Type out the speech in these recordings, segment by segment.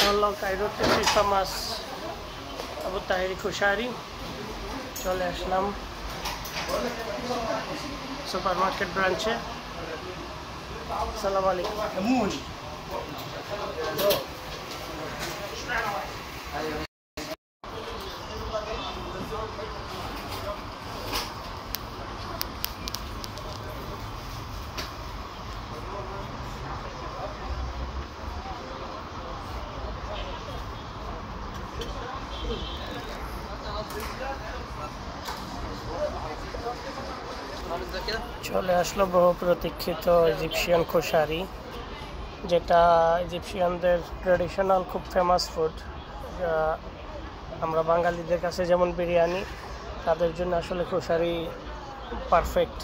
হলো কায়রোতে ফেমাস আবু তাহেরি খুশারি। চলে আসলাম super market ব্রাঞ্চে। আসসালামু আলাইকুম। চলে আসলো বহু প্রতীক্ষিত ইজিপশিয়ান খুশারি, যেটা ইজিপশিয়ানদের ট্রেডিশনাল খুব ফেমাস ফুড। আমরা বাঙালিদের কাছে যেমন বিরিয়ানি, তাদের জন্য আসলে খুশারি পারফেক্ট।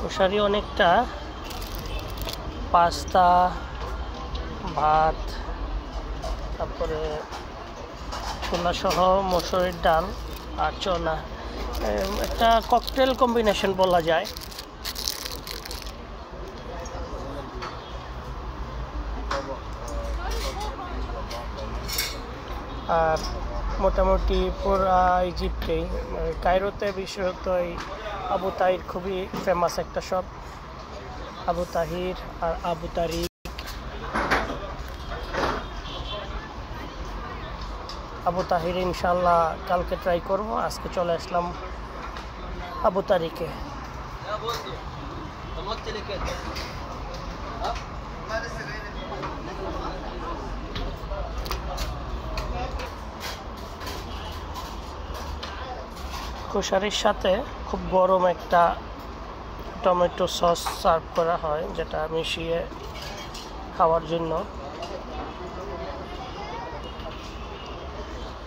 খুশারি অনেকটা পাস্তা, ভাত, তারপরে ছোলা সহ মসুরির ডাল আর চনা, একটা ককটেল কম্বিনেশন বলা যায়। আর মোটামুটি পুরা ইজিপ্টেই, কায়রোতে বিশেষত এই আবু তাহির খুবই ফেমাস একটা শপ। আবু তাহির আর আবু তারিক। আবু তাহির ইনশাল্লাহ কালকে ট্রাই করব, আজকে চলে আসলাম আবু তারিকে। খুশারির সাথে খুব গরম একটা টমেটো সস সার্ভ করা হয়, যেটা মিশিয়ে খাওয়ার জন্য।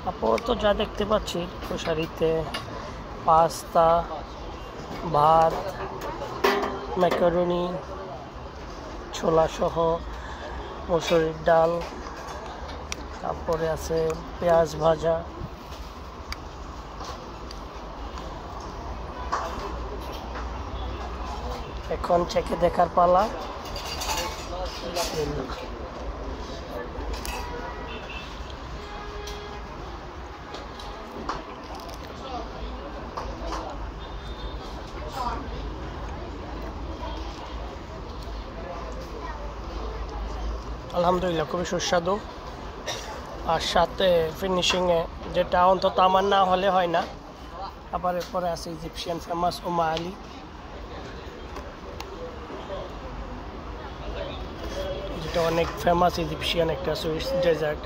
আপাতত যা দেখতে পাচ্ছি খুশারিতে পাস্তা, ভাত, ম্যাকারনি, ছোলা সহ মসুরির ডাল, তারপরে আছে পেঁয়াজ ভাজা। এখন চেখে দেখার পালা। আলহামদুলিল্লাহ খুবই সুস্বাদু। আর সাথে ফিনিশিংয়ে, যেটা অন্তত আমার না হলে হয় না, আবার এরপরে আছে ইজিপশিয়ান ফেমাস উমা আলী, যেটা অনেক ফেমাস ইজিপশিয়ান একটা সুইস ডেজার্ট।